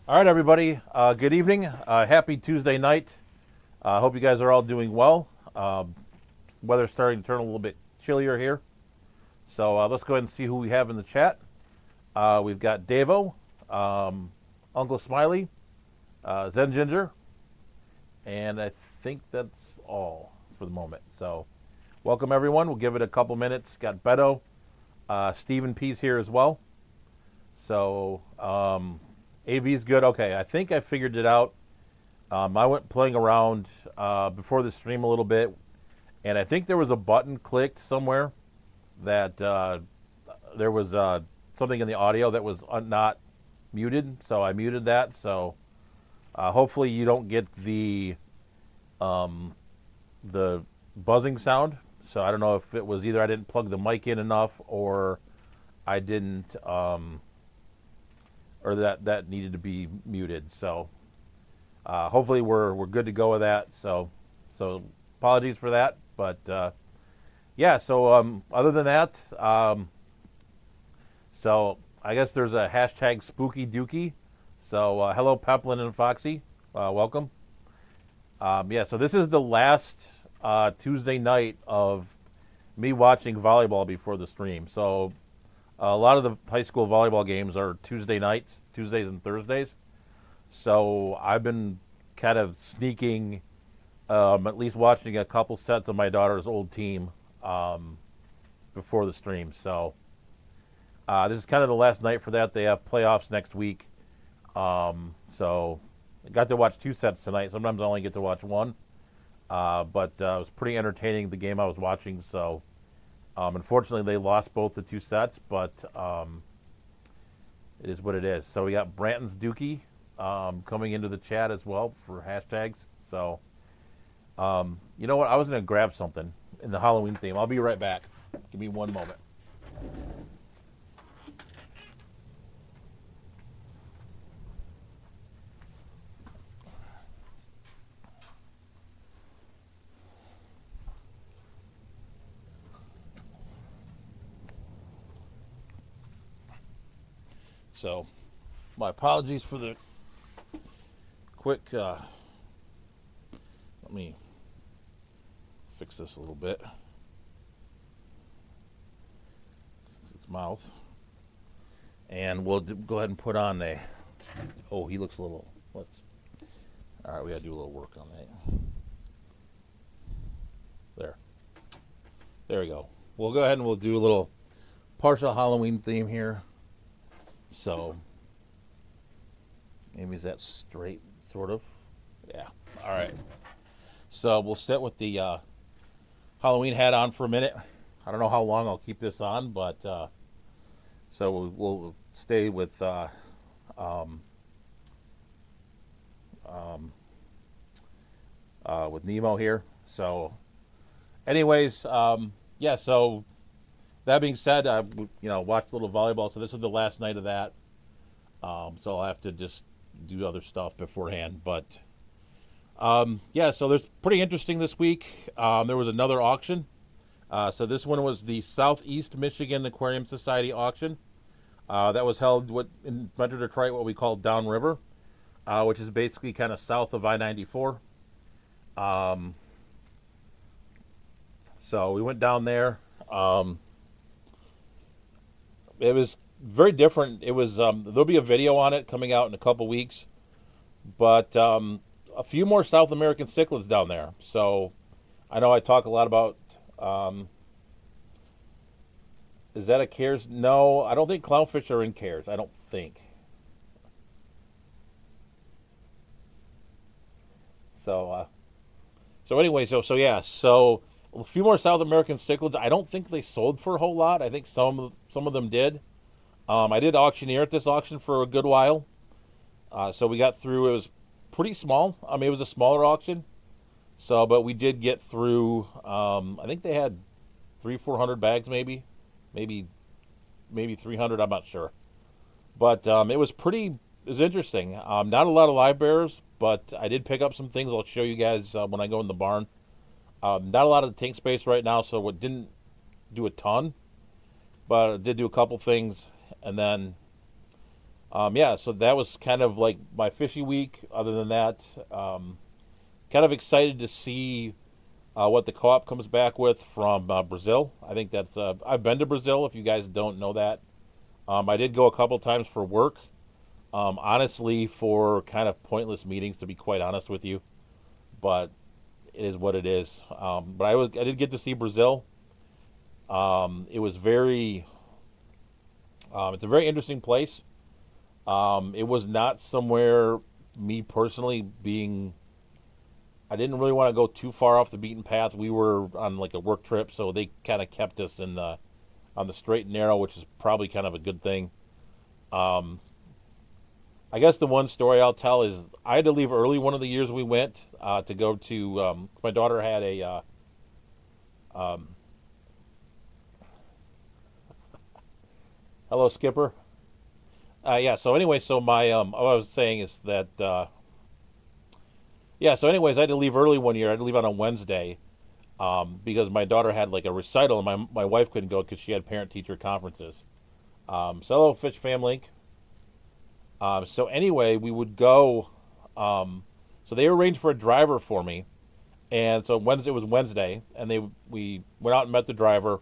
All right, everybody. Good evening. Happy Tuesday night. I hope you guys are all doing well. Weather's starting to turn a little bit chillier here. So let's go ahead and see who we have in the chat. We've got Davo, Uncle Smiley, Zen Ginger, and I think that's all for the moment. So welcome, everyone. We'll give it a couple minutes. Got Beto, Stephen P's here as well. So AV's good. Okay, I think I figured it out. I went playing around before the stream a little bit, and I think there was a button clicked somewhere that there was something in the audio that was not muted, so I muted that. So hopefully you don't get the buzzing sound. So I don't know if it was either I didn't plug the mic in enough or I didn't, or that needed to be muted. So hopefully we're good to go with that. So apologies for that, but yeah. So other than that, so I guess there's a hashtag Spooky Dookie. So hello Peplin and Foxy, welcome. Yeah. So this is the last Tuesday night of me watching volleyball before the stream. So a lot of the high school volleyball games are Tuesday nights, Tuesdays and Thursdays. So I've been kind of sneaking, at least watching a couple sets of my daughter's old team before the stream. So this is kind of the last night for that. They have playoffs next week. So I got to watch two sets tonight. Sometimes I only get to watch one. But it was pretty entertaining, the game I was watching. So unfortunately, they lost both the two sets, but it is what it is. So we got Branton's Dookie coming into the chat as well for hashtags. So you know what? I was going to grab something in the Halloween theme. I'll be right back. Give me one moment. So my apologies for the quick, let me fix this a little bit. Its mouth. And we'll go ahead and put on a, oh, he looks a little, all right, we got to do a little work on that. There we go. We'll go ahead and we'll do a little partial Halloween theme here. So maybe is that straight, sort of? Yeah. All right. So we'll sit with the Halloween hat on for a minute. I don't know how long I'll keep this on, but so we'll stay with Nemo here. So, anyways, yeah. So that being said, I watched a little volleyball. So this is the last night of that. So I'll have to just do other stuff beforehand. But yeah, so there's pretty interesting this week. There was another auction. So this one was the Southeast Michigan Aquarium Society auction. That was held in Metro Detroit, what we call downriver, which is basically kind of south of I-94. So we went down there. It was very different. It was there'll be a video on it coming out in a couple weeks, but a few more South American cichlids down there. So I know I talk a lot about. Is that a CARES? No, I don't think clownfish are in CARES. I don't think. So anyway, so yeah, so a few more South American cichlids. I don't think they sold for a whole lot. I think some of them did. I did auctioneer at this auction for a good while. So we got through. It was pretty small. I mean, it was a smaller auction. So, but we did get through. I think they had 300-400 bags, maybe 300. I'm not sure. But it was pretty. It was interesting. Not a lot of live bearers, but I did pick up some things. I'll show you guys when I go in the barn. Not a lot of the tank space right now, so it didn't do a ton, but I did do a couple things, and then Yeah, so that was kind of like my fishy week. Other than that, kind of excited to see what the co-op comes back with from Brazil. I think that's I've been to Brazil. If you guys don't know that, I did go a couple times for work. Honestly, for kind of pointless meetings, to be quite honest with you, but it is what it is. But I did get to see Brazil. It was very it's a very interesting place. It was not somewhere me personally being. I didn't really want to go too far off the beaten path. We were on like a work trip, so they kind of kept us in the on the straight and narrow, which is probably kind of a good thing. Um, I guess the one story I'll tell is I had to leave early one of the years we went to go to. My daughter had a. Um, Hello, Skipper. Yeah. So anyway, so my what I was saying is that yeah. So anyways, I had to leave early one year. I had to leave on a Wednesday because my daughter had like a recital, and my wife couldn't go because she had parent teacher conferences. So hello, Fish Fam Link. So anyway, we would go. So they arranged for a driver for me, and so Wednesday was Wednesday, and we went out and met the driver,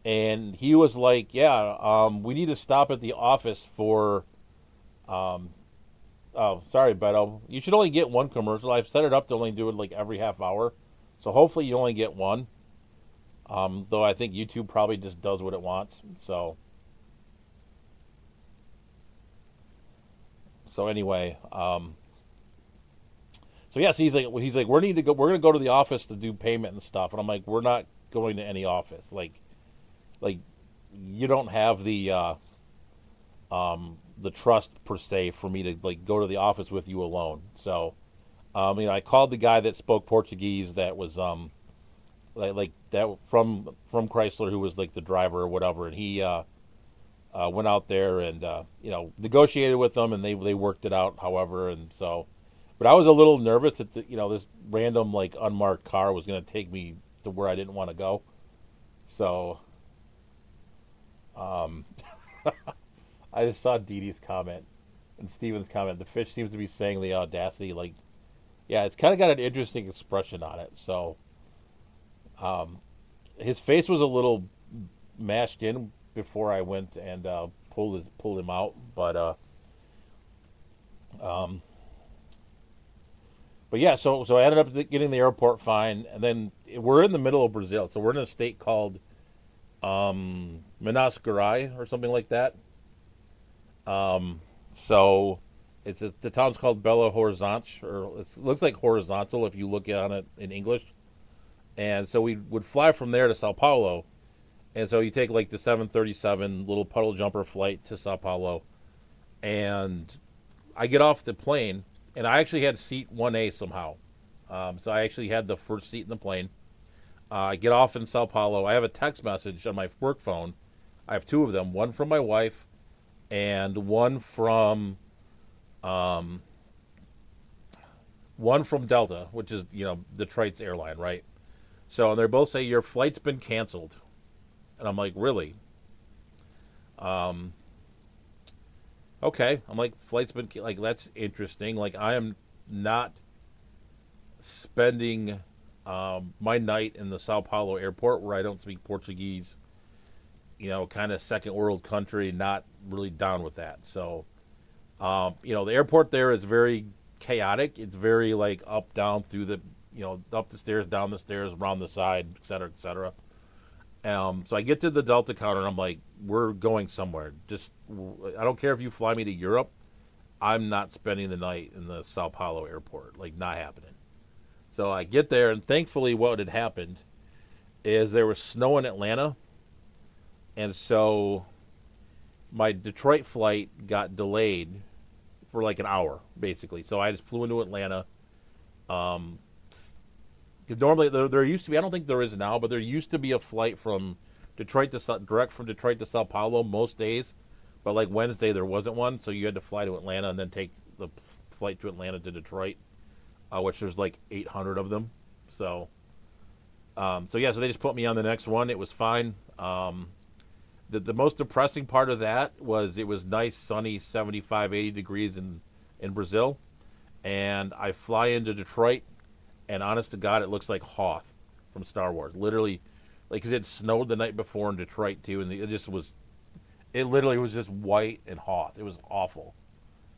and he was like, "Yeah, we need to stop at the office for." Um, oh, sorry, Beto. You should only get one commercial. I've set it up to only do it like every half hour, so hopefully you only get one. Though I think YouTube probably just does what it wants. So anyway, so yes, he's like we need to go. We're gonna go to the office to do payment and stuff, and I'm like, we're not going to any office. Like you don't have the trust per se for me to like go to the office with you alone. So I called the guy that spoke Portuguese that was like that from Chrysler who was like the driver or whatever, and he went out there and negotiated with them, and they worked it out. However, and so, but I was a little nervous that this random like unmarked car was going to take me to where I didn't want to go. So um, I just saw Dee Dee's comment and Steven's comment. The fish seems to be saying the audacity. Like, yeah, it's kind of got an interesting expression on it. So um, his face was a little mashed in before I went and pulled him out. Um, but yeah, so I ended up getting the airport fine, and then we're in the middle of Brazil, so we're in a state called Minas Gerais or something like that. Um, so the town's called Belo Horizonte, or it looks like horizontal if you look on it in English. And so we would fly from there to Sao Paulo, and so you take like the 737 little puddle jumper flight to Sao Paulo, and I get off the plane, and I actually had seat 1A somehow. So I actually had the first seat in the plane. I get off in Sao Paulo. I have a text message on my work phone. I have two of them, one from my wife and um, one from Delta, which is Detroit's airline, right? So they both say your flight's been canceled, and I'm like, really? Um, okay. I'm like, flight's been like that's interesting. Like I am not spending my night in the Sao Paulo airport where I don't speak Portuguese. Kind of second world country. Not really down with that. So the airport there is very chaotic. It's very like up, down, through the, up the stairs, down the stairs, around the side, et cetera, et cetera. So I get to the Delta counter and I'm like, we're going somewhere. Just, I don't care if you fly me to Europe. I'm not spending the night in the Sao Paulo airport. Like, not happening. So I get there, and thankfully, what had happened is there was snow in Atlanta. And so my Detroit flight got delayed for like an hour, basically. So I just flew into Atlanta. Um, 'Cause normally there used to be, I don't think there is now, but there used to be a flight from direct from Detroit to Sao Paulo most days. But like Wednesday, there wasn't one. So you had to fly to Atlanta and then take the flight to Atlanta to Detroit, which there's like 800 of them. So, so yeah, so they just put me on the next one. It was fine. The most depressing part of that was it was nice, sunny, 75, 80 degrees in Brazil. And I fly into Detroit, and honest to God, it looks like Hoth from Star Wars. Literally, like, 'cause it snowed the night before in Detroit, too, and it literally was just white and Hoth. It was awful.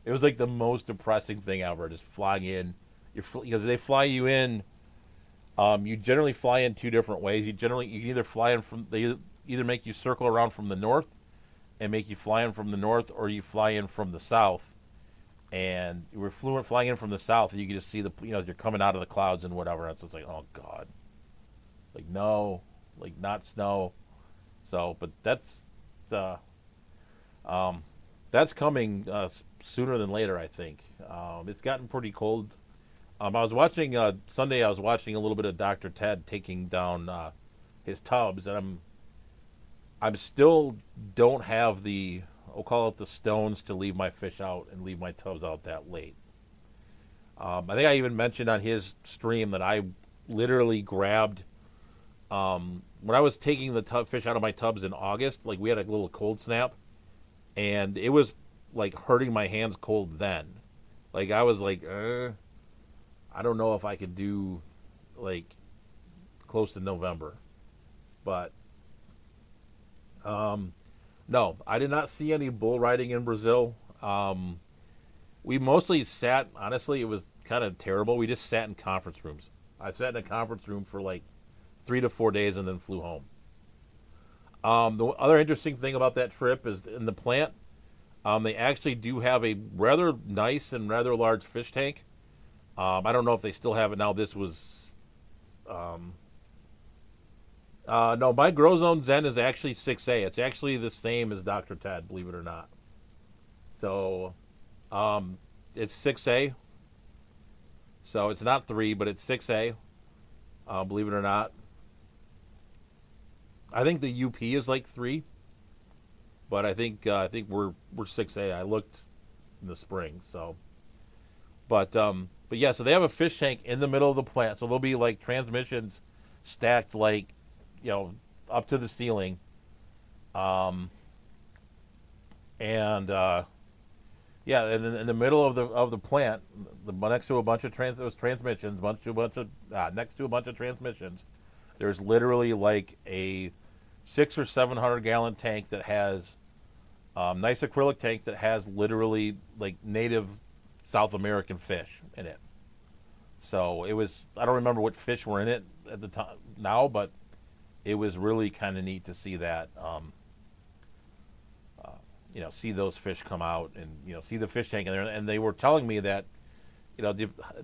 It was like the most depressing thing ever, just flying in. Because they fly you in, you generally fly in two different ways. You can either fly in they either make you circle around from the north and make you fly in from the north, or you fly in from the south. And we're flying in from the south, and you can just see you're coming out of the clouds and whatever. And so it's like, oh God, like no, like not snow. So, but the that's coming sooner than later, I think. It's gotten pretty cold. I was watching Sunday. I was watching a little bit of Dr. Ted taking down his tubs, and I'm still don't have I'll call it the stones to leave my fish out and leave my tubs out that late. I think I even mentioned on his stream that I literally grabbed when I was taking the fish out of my tubs in August. Like, we had a little cold snap, and it was like hurting my hands cold then. Like, I was like, I don't know if I could do like close to November, but no, I did not see any bull riding in Brazil. We mostly sat, honestly, it was kind of terrible. We just sat in conference rooms. I sat in a conference room for like 3 to 4 days and then flew home. The other interesting thing about that trip is in the plant, they actually do have a rather nice and rather large fish tank. I don't know if they still have it now. This was, no, my Grow Zone Zen is actually 6A. It's actually the same as Dr. Ted, believe it or not. So, it's 6A. So it's not 3, but it's 6A. Believe it or not. I think the UP is like 3, but I think we're 6A. I looked in the spring, so. But yeah, so they have a fish tank in the middle of the plant, so there'll be like transmissions stacked like, up to the ceiling, and yeah, and in the middle of the plant, next to a bunch of transmissions, next to a bunch of transmissions, there's literally like a 600 or 700 gallon tank that has nice acrylic tank that has literally like native South American fish in it. So it was, I don't remember what fish were in it at the time now, but it was really kind of neat to see that, see those fish come out and, see the fish tank in there. And they were telling me that,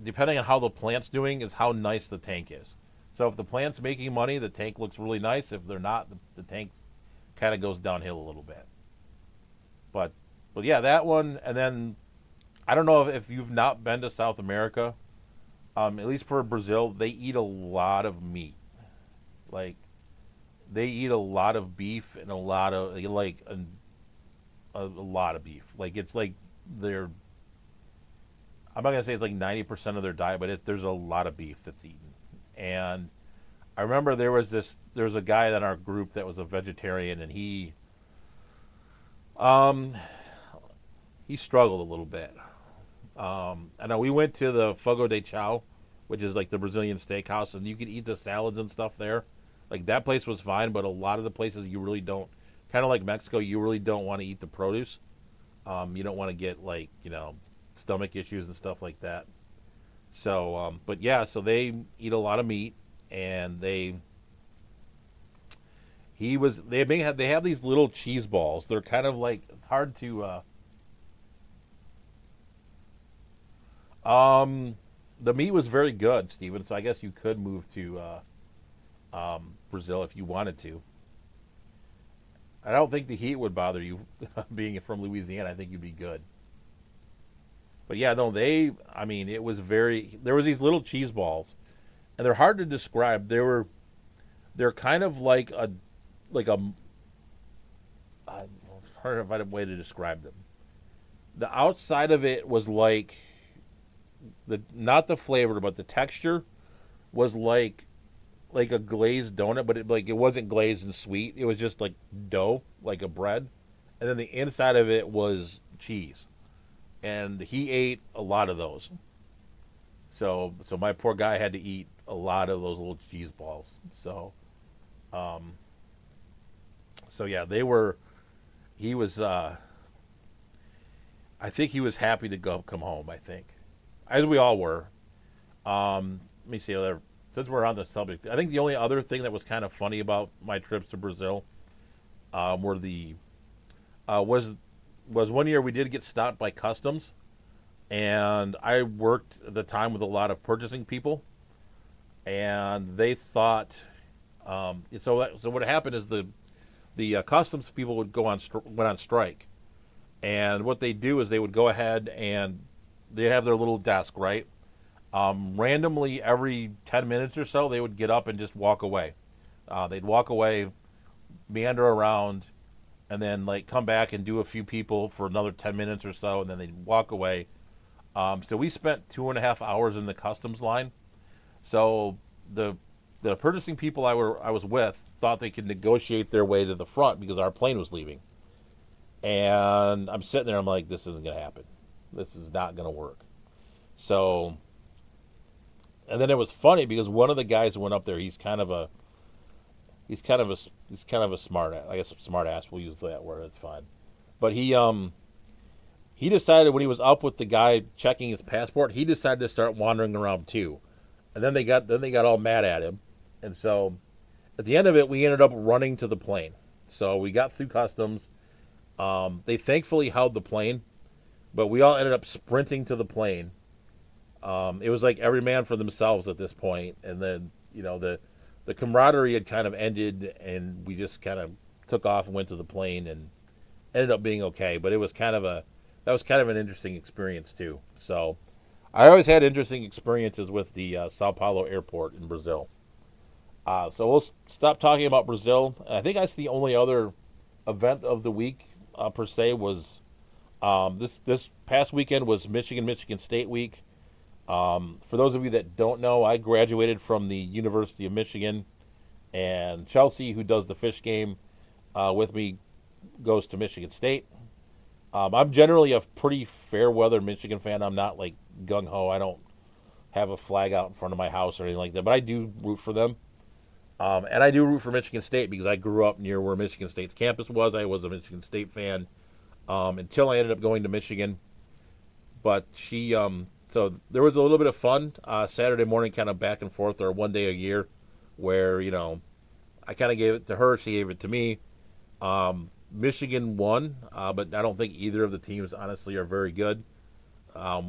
depending on how the plant's doing is how nice the tank is. So if the plant's making money, the tank looks really nice. If they're not, the tank kind of goes downhill a little bit. But yeah, that one. And then I don't know if you've not been to South America, at least for Brazil, they eat a lot of meat. Like, they eat a lot of beef and a lot of a lot of beef. Like, it's like I'm not gonna say it's like 90% of their diet, but there's a lot of beef that's eaten. And I remember there was a guy in our group that was a vegetarian, and he struggled a little bit. I know we went to the Fogo de Chao, which is like the Brazilian steakhouse, and you could eat the salads and stuff there. Like, that place was fine, but a lot of the places you really don't, kind of like Mexico, you really don't want to eat the produce. You don't want to get like, stomach issues and stuff like that. So, but yeah, so they eat a lot of meat, and they have these little cheese balls. They're kind of like, it's hard to, the meat was very good, Steven, so I guess you could move to Brazil if you wanted to. I don't think the heat would bother you being from Louisiana. I think you'd be good. But yeah, no, it was there was these little cheese balls, and they're hard to describe. They're kind of like a I don't know if I had a way to describe them. The outside of it was like, not the flavor, but the texture was like like a glazed donut, but it wasn't glazed and sweet. It was just like dough, like a bread, and then the inside of it was cheese. And he ate a lot of those. So my poor guy had to eat a lot of those little cheese balls. Um, so yeah, they were. He was. I think he was happy to come home. I think, as we all were. Let me see. Since we're on the subject, I think the only other thing that was kind of funny about my trips to Brazil were the was one year we did get stopped by customs, and I worked at the time with a lot of purchasing people, and they thought so what happened is the customs people would went on strike, and what they do is they would go ahead and they have their little desk, right? Randomly, every 10 minutes or so, they would get up and just walk away. They'd walk away, meander around, and then like come back and do a few people for another 10 minutes or so, and then they'd walk away. So we spent 2.5 hours in the customs line. So the purchasing people I was with thought they could negotiate their way to the front because our plane was leaving. And I'm sitting there, I'm like, this isn't going to happen. This is not going to work. So, and then it was funny because one of the guys who went up there, he's kind of a smart, I guess smart ass. We'll use that word. It's fine. But he decided when he was up with the guy checking his passport, he decided to start wandering around too. And then they got all mad at him. And so at the end of it, we ended up running to the plane. So we got through customs. They thankfully held the plane, but we all ended up sprinting to the plane. It was like every man for themselves at this point, and then the camaraderie had kind of ended, and we just kind of took off and went to the plane, and ended up being okay. But it was that was kind of an interesting experience too. So I always had interesting experiences with the Sao Paulo airport in Brazil. So we'll stop talking about Brazil. I think that's the only other event of the week per se was this past weekend was Michigan State week. For those of you that don't know, I graduated from the University of Michigan, and Chelsea, who does the fish game with me, goes to Michigan State. I'm generally a pretty fair weather Michigan fan. I'm not like gung ho. I don't have a flag out in front of my house or anything like that, but I do root for them. And I do root for Michigan State because I grew up near where Michigan State's campus was. I was a Michigan State fan until I ended up going to Michigan. But so there was a little bit of fun Saturday morning, kind of back and forth, or one day a year, where I kind of gave it to her, she gave it to me. Michigan won, but I don't think either of the teams honestly are very good,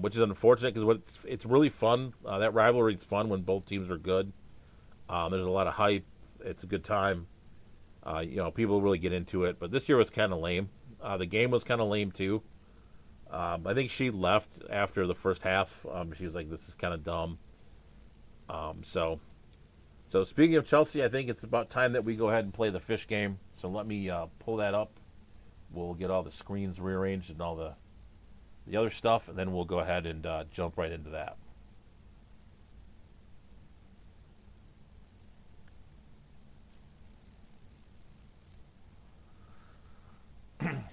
which is unfortunate because it's really fun. That rivalry is fun when both teams are good. There's a lot of hype. It's a good time. People really get into it. But this year was kind of lame. The game was kind of lame too. I think she left after the first half. She was like, "This is kind of dumb." So speaking of Chelsea, I think it's about time that we go ahead and play the fish game. So let me pull that up. We'll get all the screens rearranged and all the other stuff, and then we'll go ahead and jump right into that.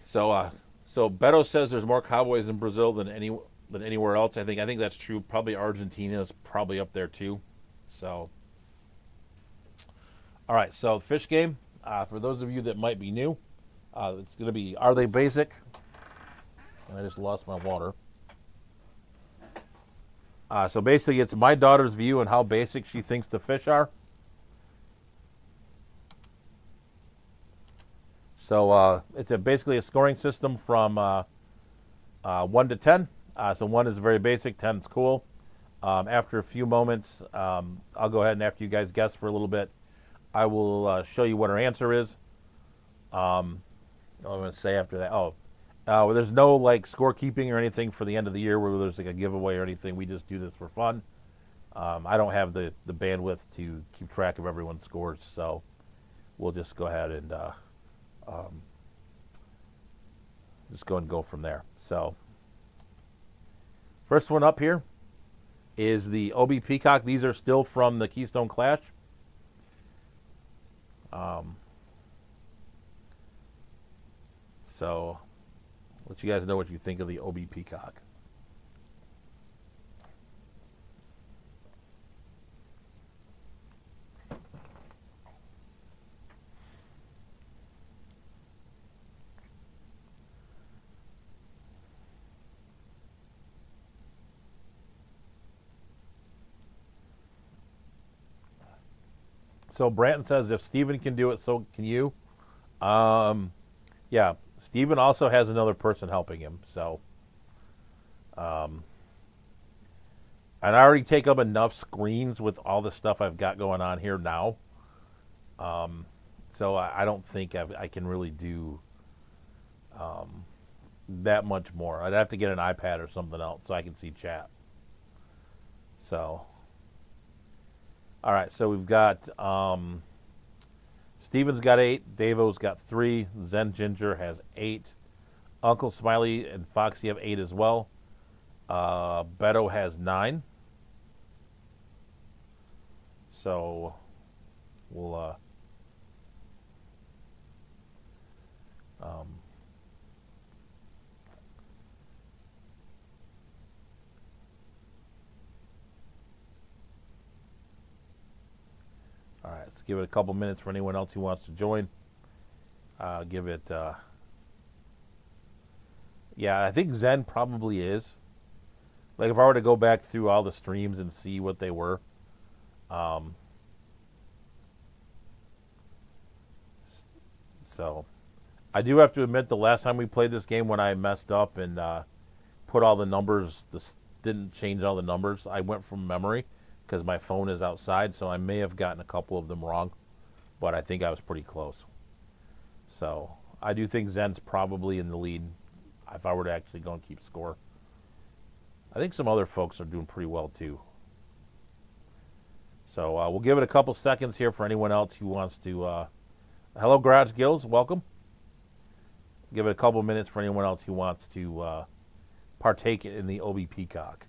So Beto says there's more Cowboys in Brazil than anywhere else. I think that's true. Probably Argentina is probably up there too. So, all right. So fish game. For those of you that might be new, it's going to be Are They Basic? I just lost my water. So basically, it's my daughter's view on how basic she thinks the fish are. So it's basically a scoring system from 1 to 10. So 1 is very basic, 10 is cool. After a few moments, I'll go ahead and after you guys guess for a little bit, I will show you what her answer is. I'm going to say after that, well, there's no like scorekeeping or anything for the end of the year where there's like a giveaway or anything. We just do this for fun. I don't have the bandwidth to keep track of everyone's scores, so we'll just go ahead and just go from there. So first one up here is the Obi Peacock. These are still from the Keystone Clash. Um, so, let you guys know what you think of the OB Peacock. So Branton says if Steven can do it, so can you. Um, yeah, Steven also has another person helping him. So, and I already take up enough screens with all the stuff I've got going on here now. So I don't think I can really do that much more. I'd have to get an iPad or something else so I can see chat. So, all right. So we've got Steven's got 8, Davo's got 3, Zen Ginger has 8, Uncle Smiley and Foxy have 8 as well. Beto has 9. So we'll all right, let's give it a couple minutes for anyone else who wants to join. Give it yeah, I think Zen probably is. Like if I were to go back through all the streams and see what they were, so I do have to admit the last time we played this game when I messed up and put all the numbers, didn't change all the numbers. I went from memory because my phone is outside, so I may have gotten a couple of them wrong, but I think I was pretty close. So I do think Zen's probably in the lead if I were to actually go and keep score. I think some other folks are doing pretty well too. So we'll give it a couple seconds here for anyone else who wants to. Hello, Garage Gills, welcome. Give it a couple minutes for anyone else who wants to partake in the OB Peacock.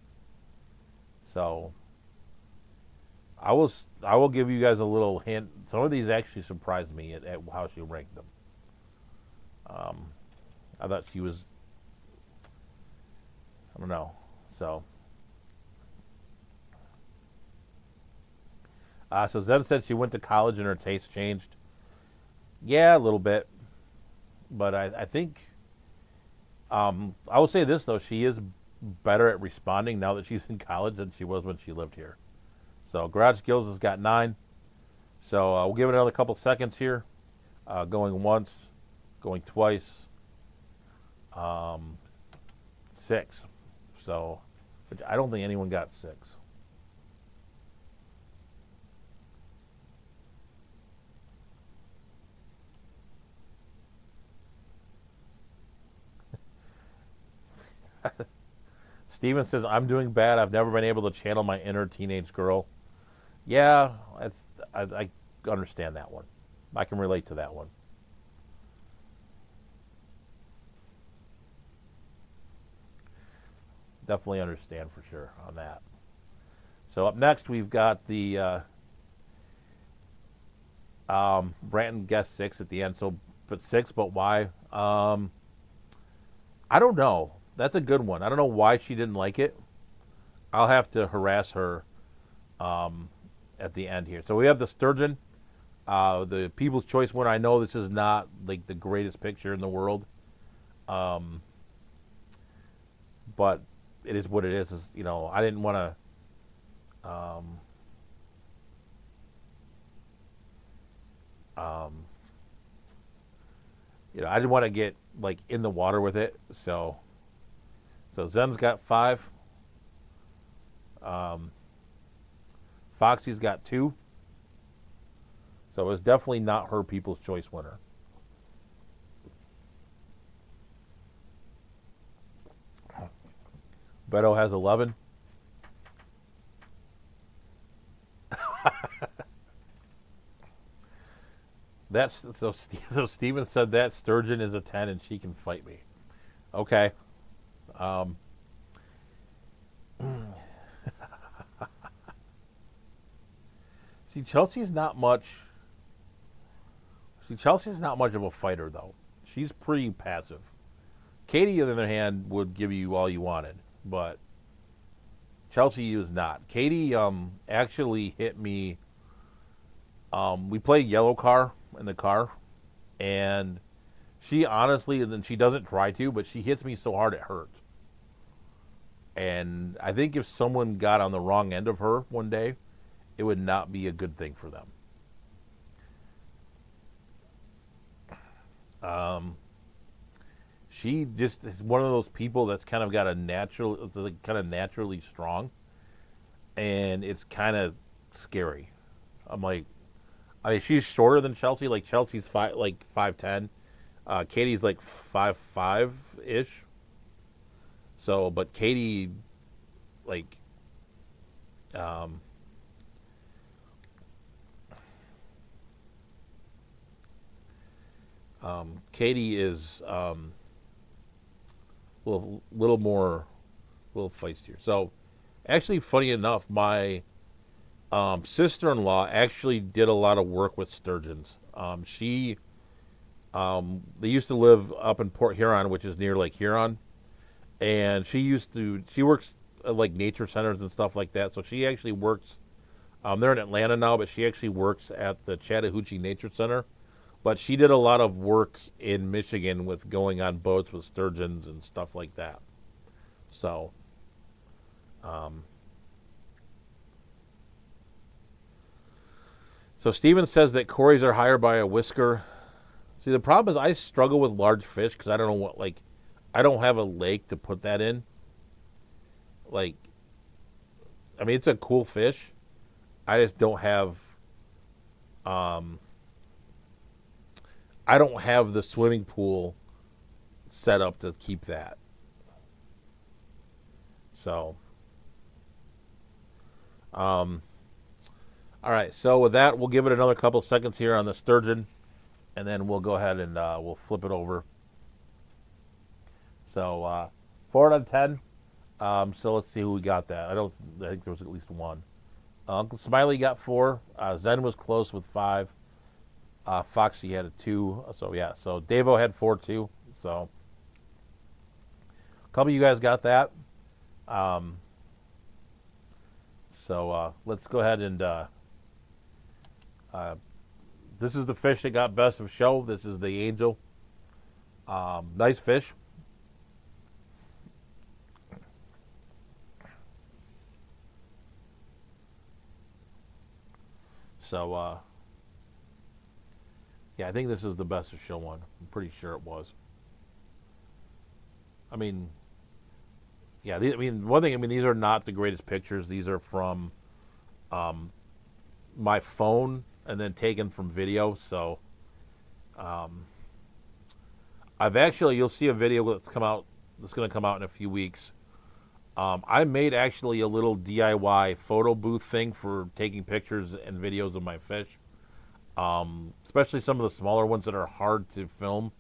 So I will give you guys a little hint. Some of these actually surprised me at how she ranked them. I thought she was, I don't know. So, so Zen said she went to college and her taste changed. Yeah, a little bit, but I think I will say this though: she is better at responding now that she's in college than she was when she lived here. So Garage Gills has got 9. So we'll give it another couple seconds here. Going once, going twice, 6. So, which I don't think anyone got 6. Steven says, I'm doing bad. I've never been able to channel my inner teenage girl. Yeah, I understand that one. I can relate to that one. Definitely understand for sure on that. So up next, we've got the Branton guessed 6 at the end. So, but 6, but why? I don't know. That's a good one. I don't know why she didn't like it. I'll have to harass her at the end here. So we have the sturgeon, the People's Choice winner. I know this is not like the greatest picture in the world, but it is what it is. You know, I didn't want to. You know, I didn't want to get like in the water with it. So Zen's got 5. Foxy's got 2. So it was definitely not her People's Choice winner. Beto has 11. That's so Steven said that sturgeon is a 10 and she can fight me. Okay. See, Chelsea's not much. See, Chelsea's not much of a fighter, though. She's pretty passive. Katie, on the other hand, would give you all you wanted, but Chelsea is not. Katie actually hit me. We played yellow car in the car, and she honestly, and then she doesn't try to, but she hits me so hard it hurt. And I think if someone got on the wrong end of her one day, it would not be a good thing for them. She just is one of those people that's kind of got a natural, it's like kind of naturally strong, and it's kind of scary. I'm like, I mean, she's shorter than Chelsea. Like Chelsea's 5'10", Katie's like 5'5" ish. So, but Katie, like, Katie is little more, little feistier. So, actually, funny enough, my sister-in-law actually did a lot of work with sturgeons. They used to live up in Port Huron, which is near Lake Huron, and she works at like nature centers and stuff like that. So she actually works. They're in Atlanta now, but she actually works at the Chattahoochee Nature Center. But she did a lot of work in Michigan with going on boats with sturgeons and stuff like that. So, so Steven says that Corey's are higher by a whisker. See, the problem is I struggle with large fish because I don't know what, like, I don't have a lake to put that in. Like, I mean, it's a cool fish. I just don't have, I don't have the swimming pool set up to keep that. So, all right. So with that, we'll give it another couple seconds here on the sturgeon, and then we'll go ahead and we'll flip it over. So 4 out of 10. So let's see who we got that. I think there was at least one. Uncle Smiley got 4. Zen was close with 5. Foxy had a 2. So yeah. So Davo had 4 too. So a couple of you guys got that. So let's go ahead and this is the fish that got best of show. This is the angel. Nice fish. So, yeah, I think this is the best of show one. I'm pretty sure it was. I mean, yeah, one thing, these are not the greatest pictures. These are from my phone and then taken from video. So, I've actually, you'll see a video that's going to come out in a few weeks. I made actually a little DIY photo booth thing for taking pictures and videos of my fish, especially some of the smaller ones that are hard to film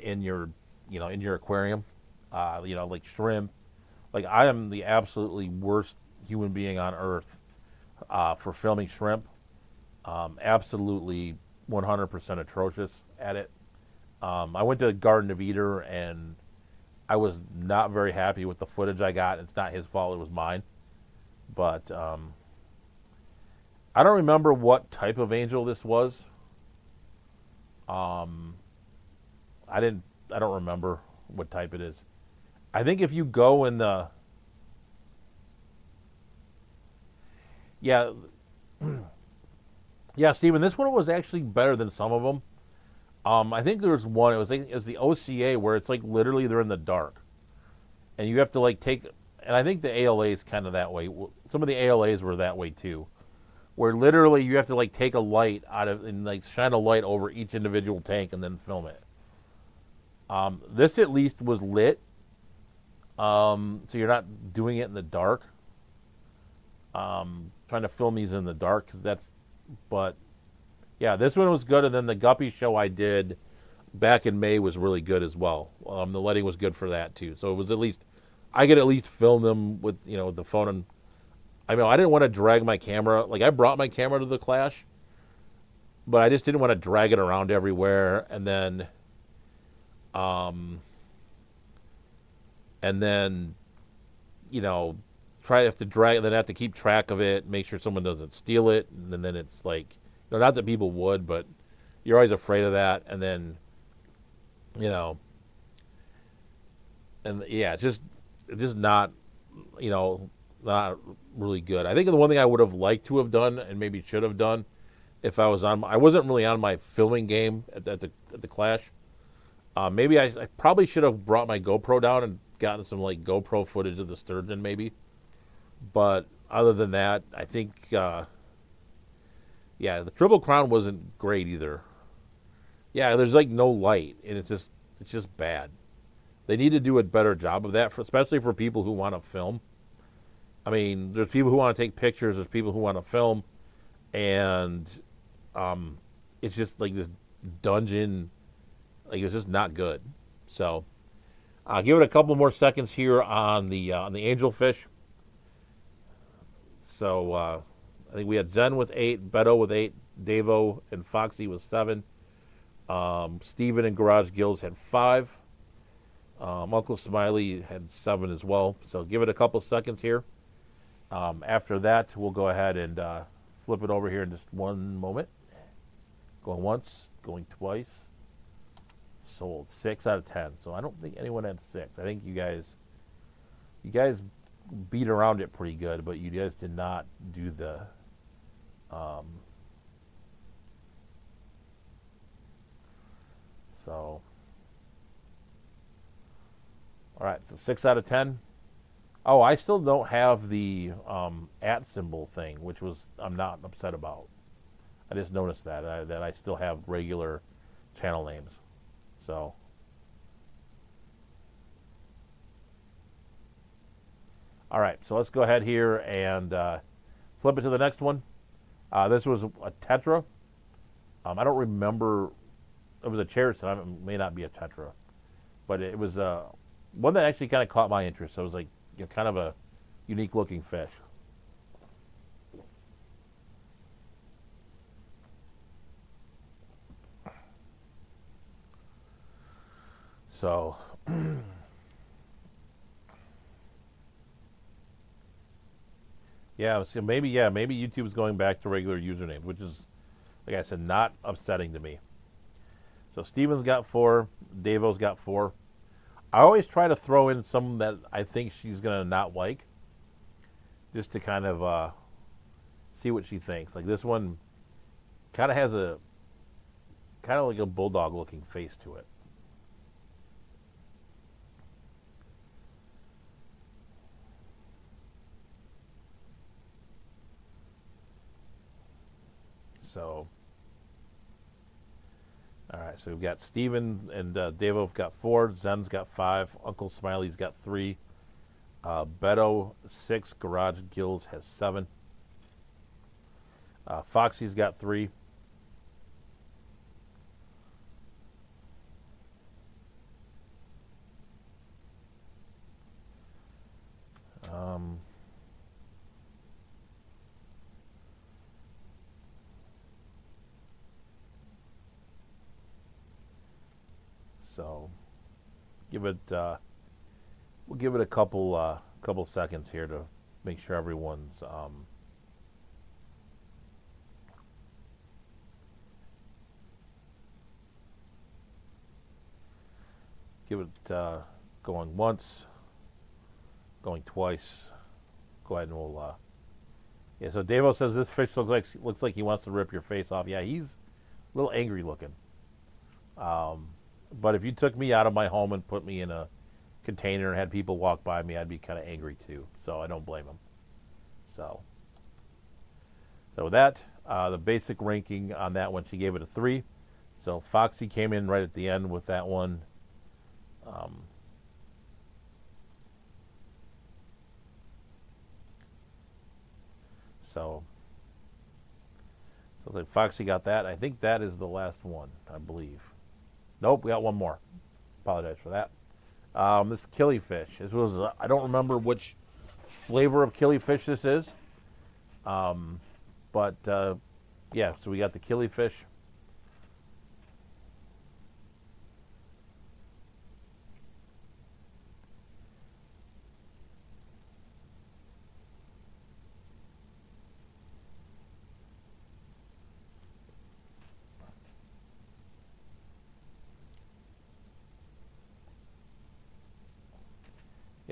in your aquarium. Like shrimp. Like I am the absolutely worst human being on earth for filming shrimp. Absolutely 100% atrocious at it. I went to the Garden of Eden and I was not very happy with the footage I got. It's not his fault, it was mine. But I don't remember what type of angel this was. I don't remember what type it is. I think if you go in the Yeah, Steven, this one was actually better than some of them. I think there was one. It was the OCA where it's like literally they're in the dark, and you have to like take. And I think the ALA is kind of that way. Some of the ALAs were that way too, where literally you have to like take a light out of and like shine a light over each individual tank and then film it. This at least was lit, so you're not doing it in the dark. Trying to film these in the dark but. Yeah, this one was good, and then the guppy show I did back in May was really good as well. The lighting was good for that too, so it was at least I could at least film them with the phone. And I didn't want to drag my camera. Like I brought my camera to the Clash, but I just didn't want to drag it around everywhere, um, and then you know, try have to drag, then have to keep track of it, make sure someone doesn't steal it, and then it's like, not that people would, but you're always afraid of that, and then, you know, and yeah, it's just not, not really good. I think the one thing I would have liked to have done, and maybe should have done, if I wasn't really on my filming game at the Clash. Maybe I probably should have brought my GoPro down and gotten some like GoPro footage of the sturgeon, maybe. But other than that, I think, yeah, the Triple Crown wasn't great either. Yeah, there's like no light, and it's just bad. They need to do a better job of that, especially for people who want to film. I mean, there's people who want to take pictures. There's people who want to film, and it's just like this dungeon. Like, it's just not good. So I'll give it a couple more seconds here on the angelfish. So I think we had Zen with 8, Beto with 8, Davo and Foxy with 7. Steven and Garage Gills had 5. Uncle Smiley had 7 as well. So give it a couple seconds here. After that, we'll go ahead and flip it over here in just one moment. Going once, going twice. Sold 6 out of 10. So I don't think anyone had 6. I think you guys beat around it pretty good, but you guys did not do the so all right, so 6 out of 10. Oh, I still don't have the at symbol thing, which I'm not upset about. I just noticed that I still have regular channel names. So, all right, so let's go ahead here and flip it to the next one. This was a Tetra. I don't remember. It was a cherry, so it may not be a Tetra, but it was one that actually kind of caught my interest. So it was like, kind of a unique looking fish. So, yeah, so maybe YouTube is going back to regular usernames, which is, like I said, not upsetting to me. So Steven's got 4, Davo's got 4. I always try to throw in some that I think she's gonna not like, just to kind of see what she thinks. Like this one, kind of has kind of like a bulldog looking face to it. So, all right. So we've got Steven and Davo have got 4. Zen's got 5. Uncle Smiley's got 3. Beto 6. Garage Gills has 7. Foxy's got 3. So we'll give it a couple seconds here to make sure everyone's give it going once, going twice. Go ahead and we'll yeah. So Davo says this fish looks like he wants to rip your face off. Yeah, he's a little angry looking. But if you took me out of my home and put me in a container and had people walk by me, I'd be kind of angry too. So I don't blame them. So with that, the basic ranking on that one, she gave it a 3. So Foxy came in right at the end with that one. So it's like Foxy got that. I think that is the last one, I believe. Nope, we got one more. Apologize for that. This killifish. This was, I don't remember which flavor of killifish this is. But yeah, so we got the killifish.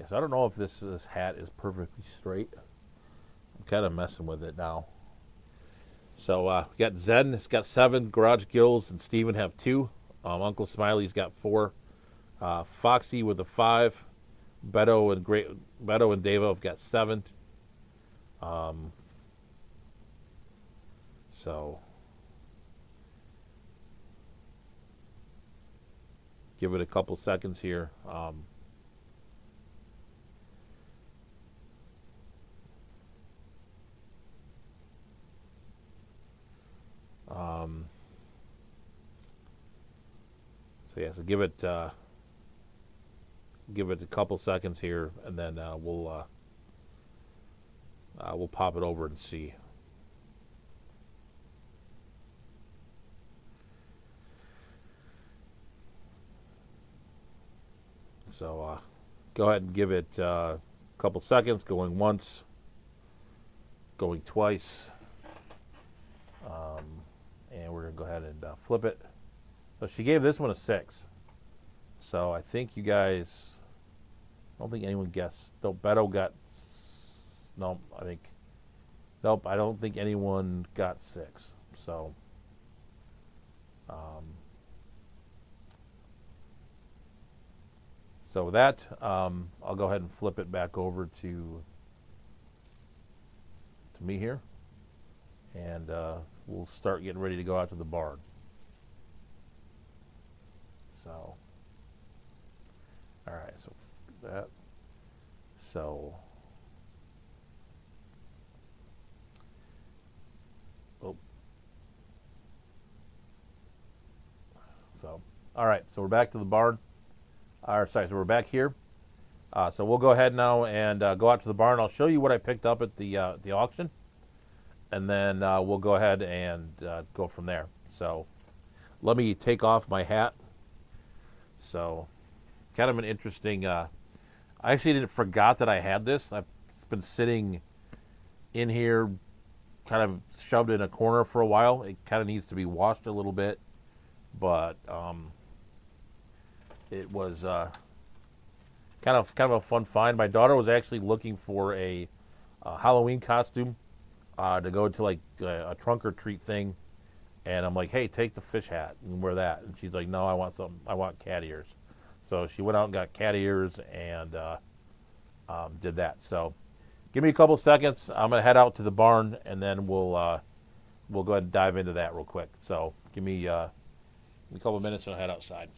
so I don't know if this hat is perfectly straight. I'm kind of messing with it now. So we got Zen. It's got 7. Garage Gills and Steven have 2. Uncle Smiley's got 4. Foxy with a 5. Beto and Davo have got 7. So give it a couple seconds here. So yeah, so give it a couple seconds here, and then we'll pop it over and see. So go ahead and give it a couple seconds, going once, going twice, and we're going to go ahead and flip it. So she gave this one a 6. So I think you guys, I don't think anyone guessed. No, Beto got, no, I think, nope, I don't think anyone got 6. So, so with that, I'll go ahead and flip it back over to me here, and we'll start getting ready to go out to the barn. So, all right, so that, so, oh, so, all right, so we're back to the barn. So we're back here. So we'll go ahead now and go out to the barn. I'll show you what I picked up at the auction, and then we'll go ahead and go from there. So let me take off my hat. So kind of an interesting. I actually didn't forgot that I had this. I've been sitting in here, kind of shoved in a corner for a while. It kind of needs to be washed a little bit, but it was kind of a fun find. My daughter was actually looking for a Halloween costume to go to like a trunk or treat thing, and I'm like, hey, take the fish hat and wear that. And she's like, no, I want cat ears. So she went out and got cat ears and did that. So give me a couple seconds. I'm gonna head out to the barn, and then we'll go ahead and dive into that real quick. So give me a couple minutes and I'll head outside.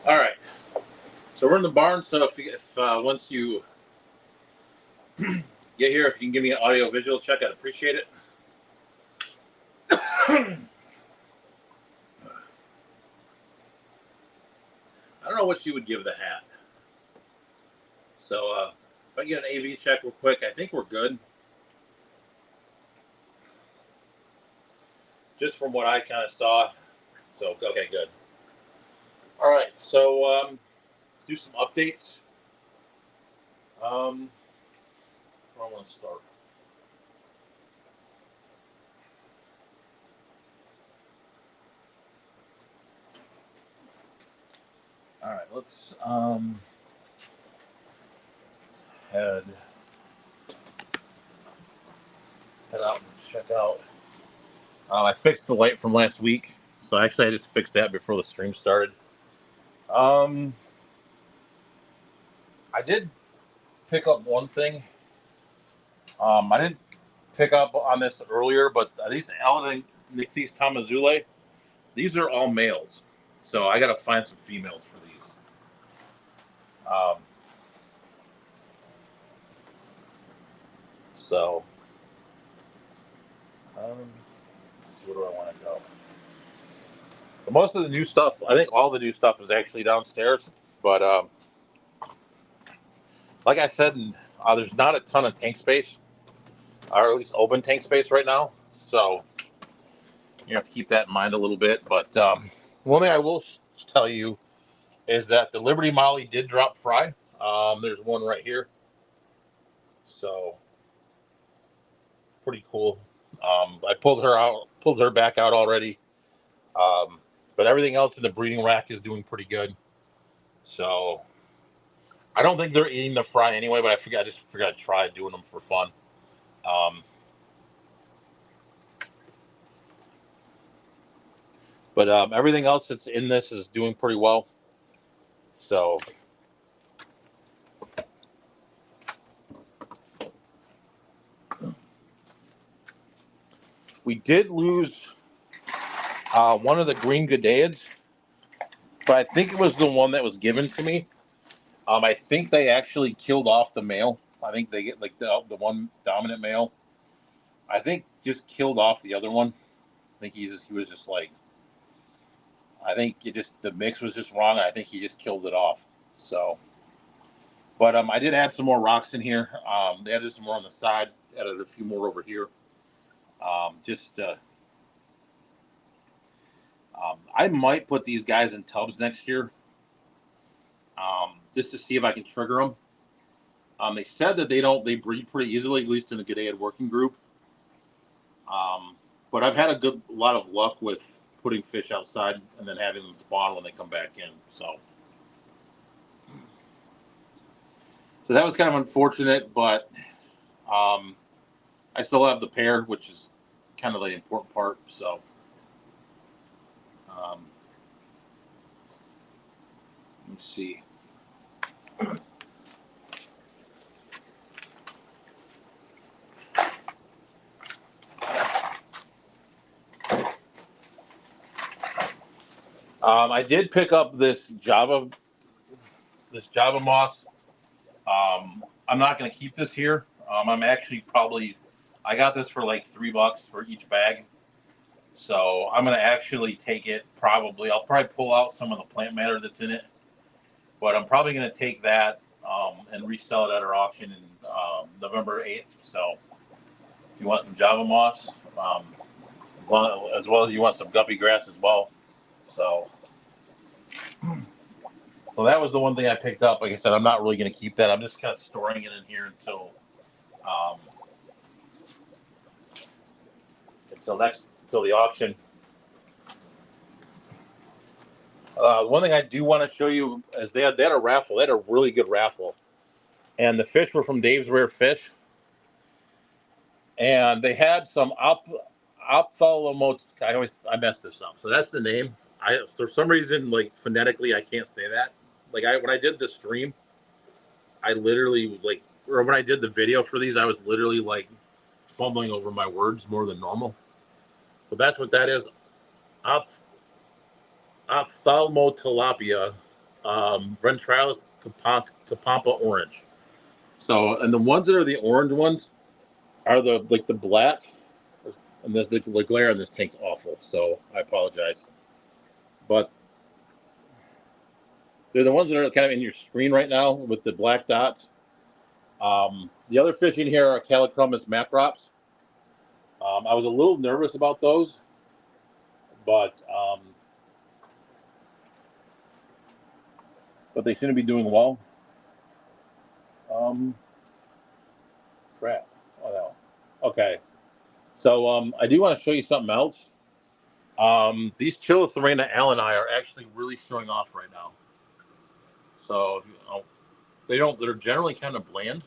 All right. So we're in the barn. So if once you get here, if you can give me an audio visual check, I'd appreciate it. I don't know what you would give the hat. So if I get an AV check real quick, I think we're good. Just from what I kind of saw. So, okay, good. All right, so do some updates. Where I want to start. All right, let's head out and check out. I fixed the light from last week, so actually I just fixed that before the stream started. I did pick up one thing. I didn't pick up on this earlier, but these Alan and these Tamazule, these are all males, so I got to find some females for these. So, let's see, where do I want to go? So most of the new stuff, I think all the new stuff is actually downstairs, but like I said, there's not a ton of tank space, or at least open tank space right now. So you have to keep that in mind a little bit. But one thing I will tell you is that the Liberty Molly did drop fry. There's one right here. So pretty cool. I pulled her back out already. But everything else in the breeding rack is doing pretty good. So I don't think they're eating the fry anyway, but I just forgot to try doing them for fun. But everything else that's in this is doing pretty well. So we did lose one of the green Gudaids, but I think it was the one that was given to me. I think they actually killed off the male. I think they get like the one dominant male. I think just killed off the other one. I think he was just like, I think the mix was just wrong. I think he just killed it off. So, but I did add some more rocks in here. They added some more on the side. Added a few more over here. I might put these guys in tubs next year, just to see if I can trigger them. They said that they breed pretty easily, at least in the G'day working group. But I've had a lot of luck with putting fish outside and then having them spawn when they come back in. So that was kind of unfortunate, but I still have the pair, which is kind of the important part. So let's see. I did pick up this Java moss. I'm not going to keep this here. I'm actually I got this for like $3 for each bag. So I'm going to actually take it I'll probably pull out some of the plant matter that's in it. But I'm probably going to take that and resell it at our auction in November 8th. So if you want some Java moss, as well as you want some guppy grass as well. So that was the one thing I picked up. Like I said, I'm not really going to keep that. I'm just kind of storing it in here until the auction. One thing I do want to show you is they had a raffle. They had a really good raffle, and the fish were from Dave's Rare Fish, and they had some ophthalmos. I messed this up. So that's the name. For some reason, like phonetically, I can't say that. Like when I did the stream, I literally when I did the video for these, I was literally like fumbling over my words more than normal. So that's what that is. Ophthalmotilapia Ventralis Capampa Orange. So, and the ones that are the orange ones are the black, and the glare on this tank's awful. So I apologize, but they're the ones that are kind of in your screen right now with the black dots. The other fish in here are Callichromis macrops. I was a little nervous about those, but they seem to be doing well. Crap. Oh no. Okay. So I do want to show you something else. These Chilotharina alleni are actually really showing off right now. So they're generally kind of bland,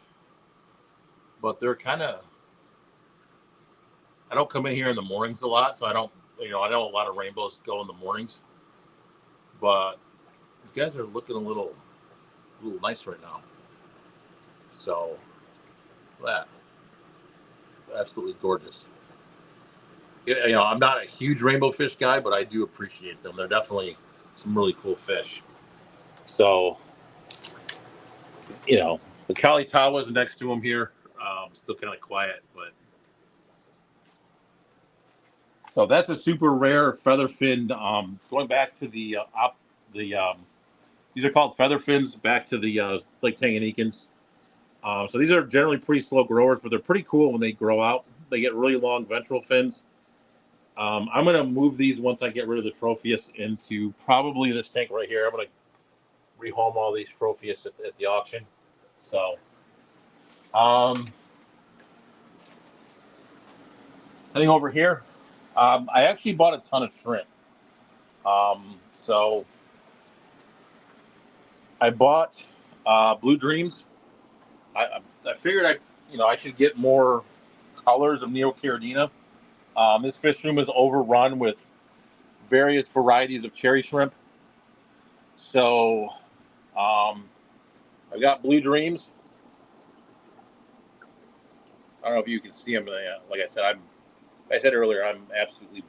but they're kind of. I don't come in here in the mornings a lot, so I don't. I know a lot of rainbows go in the mornings, but these guys are looking a little nice right now. So that absolutely gorgeous. I'm not a huge rainbow fish guy, but I do appreciate them. They're definitely some really cool fish. So, the Kalitawa is next to them here. Still kind of quiet, but so that's a super rare feather fin. Going back to the these are called feather fins. Back to the Lake Tanganyikans. So these are generally pretty slow growers, but they're pretty cool when they grow out. They get really long ventral fins. I'm going to move these once I get rid of the Tropheus into probably this tank right here. I'm going to rehome all these Tropheus at the auction. So, heading over here, I actually bought a ton of shrimp. So I bought Blue Dreams. I figured I should get more colors of Neocaridina. This fish room is overrun with various varieties of cherry shrimp. So I've got Blue Dreams. I don't know if you can see them. Like I said earlier, I'm absolutely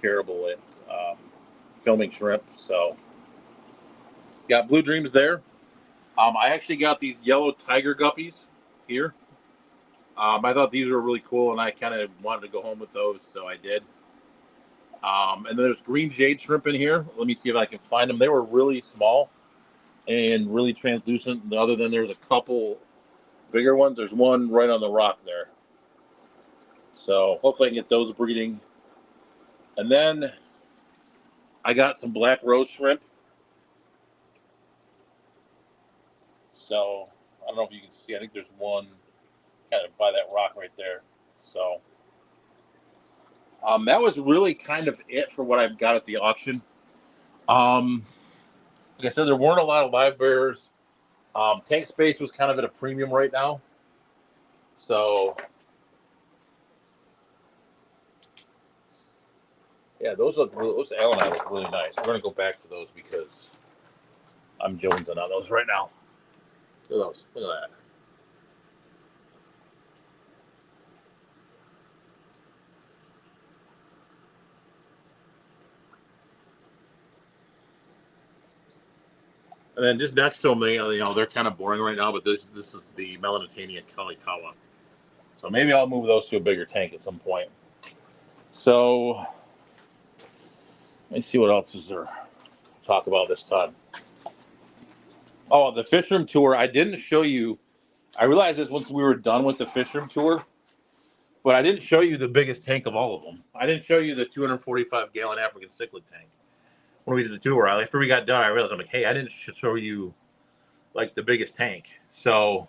terrible at filming shrimp. So got Blue Dreams there. I actually got these yellow tiger guppies here. I thought these were really cool, and I kind of wanted to go home with those, so I did. And then there's green jade shrimp in here. Let me see if I can find them. They were really small and really translucent. Other than there's a couple bigger ones. There's one right on the rock there. So hopefully I can get those breeding. And then I got some black rose shrimp. So I don't know if you can see. I think there's one kind of by that rock right there. So that was really kind of it for what I've got at the auction. Like I said, there weren't a lot of live bears. Tank space was kind of at a premium right now. So yeah, those alleni look really nice. We're gonna go back to those because I'm jonesing on those right now. Look at those. Look at that. And then just next to them, they're kind of boring right now. But this is the Melanitania Kalitawa. So maybe I'll move those to a bigger tank at some point. So let's see what else is there to talk about this time. Oh, the fish room tour. I didn't show you. I realized this once we were done with the fish room tour, but I didn't show you the biggest tank of all of them. I didn't show you the 245-gallon African cichlid tank. When we did the tour, after we got done, I realized, I'm like, hey, I didn't show you like the biggest tank. So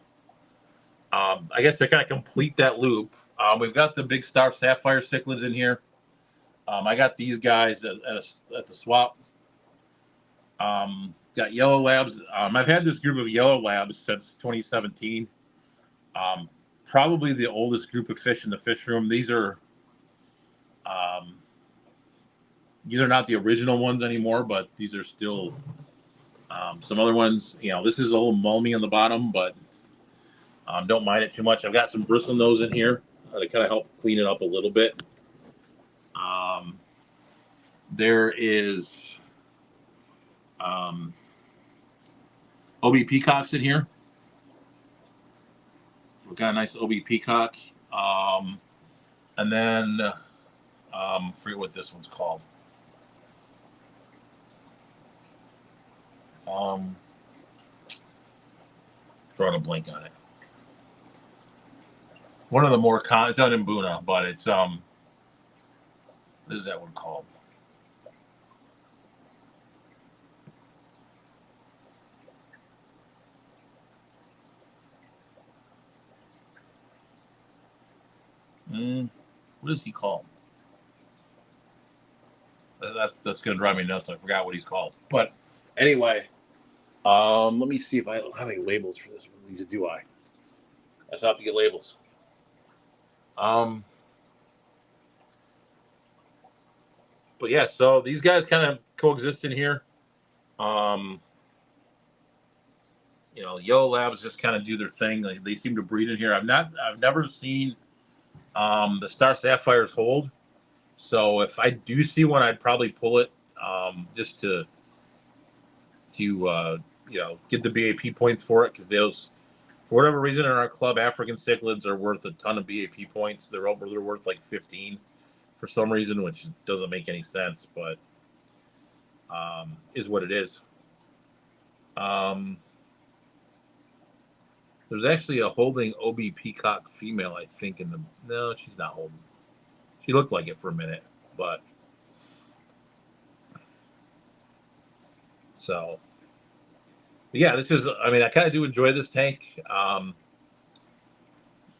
I guess to kind of complete that loop, we've got the big star sapphire cichlids in here. I got these guys at the swap. Got yellow labs. I've had this group of yellow labs since 2017. Probably the oldest group of fish in the fish room. These are not the original ones anymore, but these are still some other ones. This is a little mulmy on the bottom, but don't mind it too much. I've got some bristlenose in here to kind of help clean it up a little bit. There is OB peacocks in here. So we've got a nice OB peacock. And then, forget what this one's called. Drawing a blank on it. One of the more common, it's not in Buna, but it's, what is that one called? What is he called? That's going to drive me nuts. I forgot what he's called. But anyway, let me see if I don't have any labels for this one. Do I? I just have to get labels. But yeah, so these guys kind of coexist in here. Yellow Labs just kind of do their thing. Like, they seem to breed in here. I've never seen the Star Sapphires hold. So if I do see one, I'd probably pull it just to get the BAP points for it, because those, for whatever reason, in our club, African cichlids are worth a ton of BAP points. They're worth like 15 for some reason, which doesn't make any sense, but is what it is. There's actually a holding OB peacock female, I think, no, she's not holding. She looked like it for a minute, but so yeah, I kind of do enjoy this tank.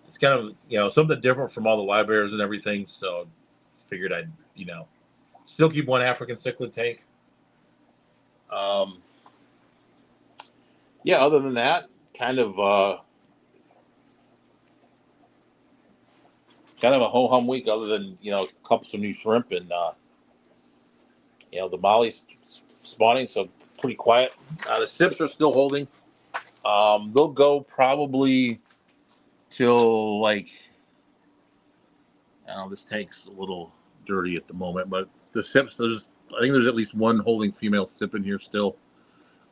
It's kind of, something different from all the live bears and everything, so figured I'd, still keep one African cichlid tank. Yeah, other than that, kind of a ho-hum week, other than, some new shrimp and, the molly's spawning, so pretty quiet. The sips are still holding. They'll go probably till, like, I don't know, this tank's a little dirty at the moment, but the sips, I think there's at least one holding female sip in here still.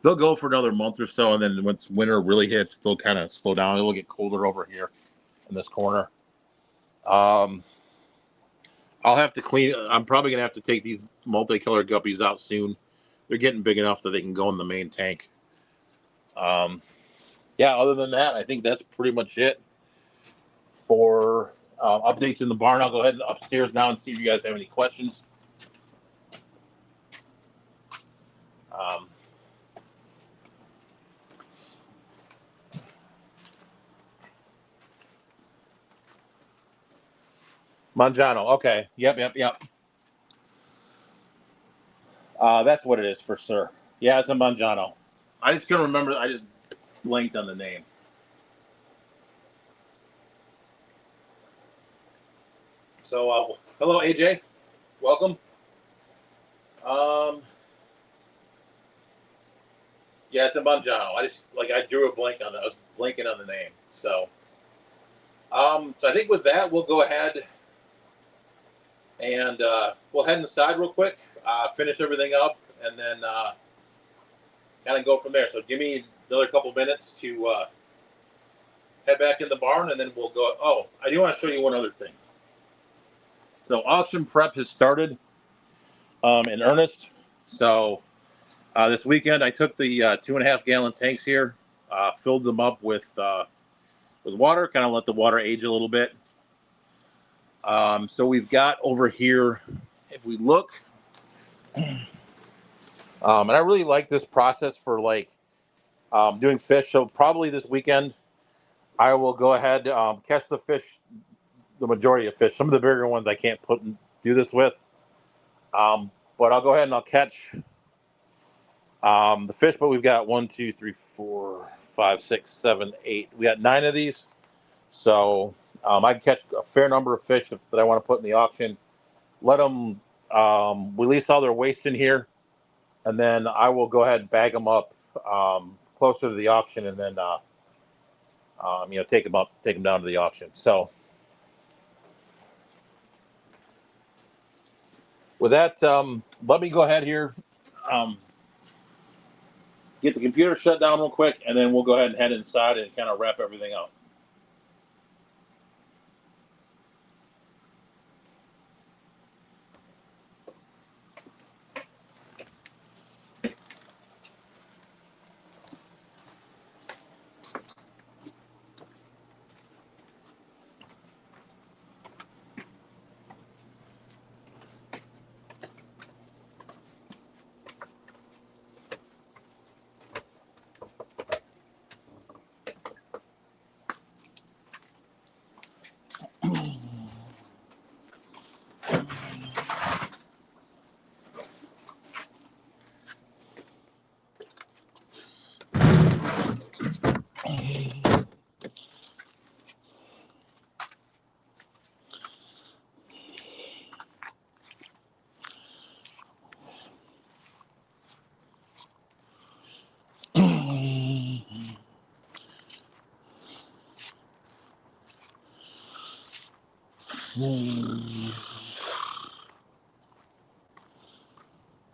They'll go for another month or so, and then once winter really hits, they'll kind of slow down. It'll get colder over here in this corner. I'll have to clean. I'm probably gonna have to take these multicolored guppies out soon. They're getting big enough that they can go in the main tank. Yeah, other than that, I think that's pretty much it for updates in the barn. I'll go ahead upstairs now and see if you guys have any questions. Mangiano. Okay. Yep. That's what it is for sure. Yeah, it's a Mangiano. I just couldn't remember. I just blanked on the name. So, hello, AJ. Welcome. Yeah, it's a Mangiano. I drew a blank on that. I was blanking on the name. So I think with that, we'll go ahead and we'll head inside real quick, finish everything up, and then kind of go from there. So give me another couple minutes to head back in the barn, and then we'll go. Oh, I do want to show you one other thing. So auction prep has started in earnest. So this weekend, I took the 2.5 gallon tanks here, filled them up with water, kind of let the water age a little bit. So we've got over here, if we look, and I really like this process for doing fish. So probably this weekend, I will go ahead, catch the fish, the majority of fish. Some of the bigger ones I can't do this with, but I'll go ahead and I'll catch the fish. But we've got 1, 2, 3, 4, 5, 6, 7, 8. We got 9 of these, so I can catch a fair number of fish that I want to put in the auction. Let them release all their waste in here, and then I will go ahead and bag them up closer to the auction, and then take them down to the auction. So with that, let me go ahead here, get the computer shut down real quick, and then we'll go ahead and head inside and kind of wrap everything up.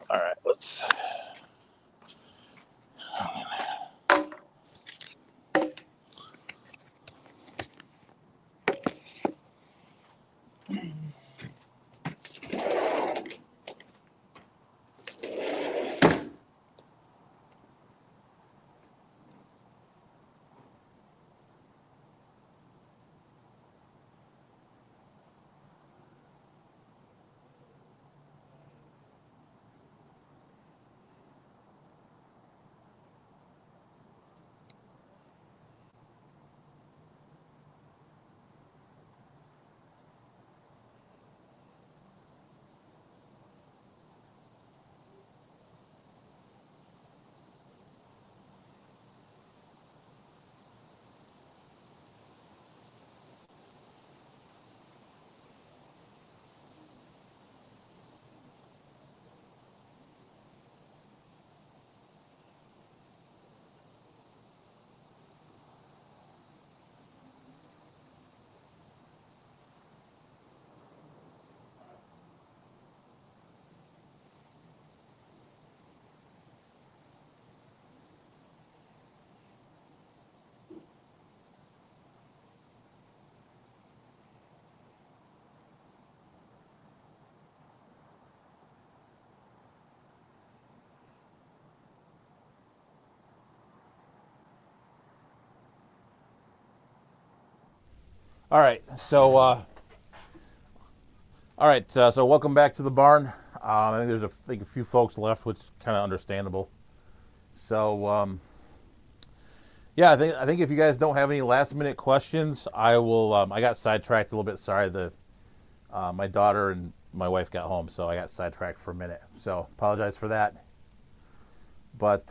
All right, let's. All right, so so welcome back to the barn. I think there's a few folks left, which is kind of understandable. So yeah, I think if you guys don't have any last minute questions, I will. I got sidetracked a little bit. Sorry, my daughter and my wife got home, so I got sidetracked for a minute. So apologize for that. But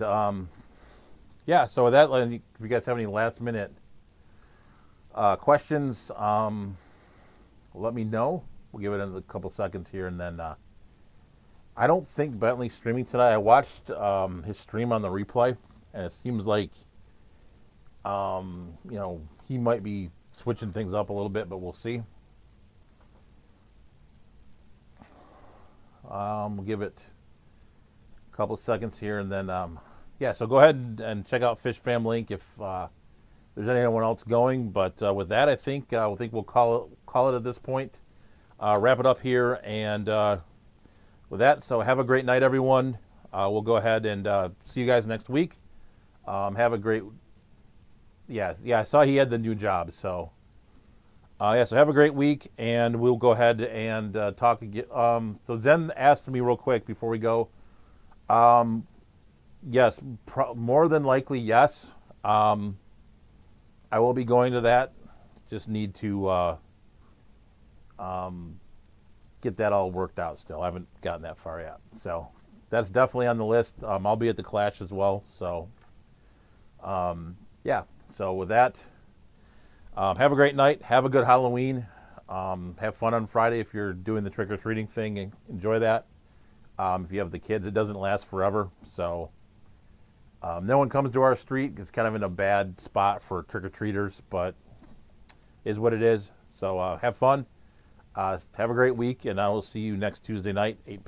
yeah, so with that, if you guys have any last minute questions, let me know. We'll give it a couple seconds here, and then I don't think Bentley's streaming tonight. I watched his stream on the replay, and it seems like he might be switching things up a little bit, but we'll see. We'll give it a couple of seconds here, and then yeah. So go ahead and check out Fish Fam Link if there's anyone else going. But with that, I think we'll call it at this point. Wrap it up here, and with that, so have a great night, everyone. We'll go ahead and see you guys next week. Have a great. Yeah. I saw he had the new job, so. Yeah, so have a great week, and we'll go ahead and talk again. So Zen asked me real quick before we go. Yes, more than likely, yes. I will be going to that. Just need to get that all worked out still. I haven't gotten that far yet. So that's definitely on the list. I'll be at the Clash as well. So, yeah. So with that, have a great night. Have a good Halloween. Have fun on Friday if you're doing the trick-or-treating thing, and enjoy that. If you have the kids, it doesn't last forever. So no one comes to our street. It's kind of in a bad spot for trick-or-treaters, but is what it is. So have fun. Have a great week, and I will see you next Tuesday night, 8 p.m.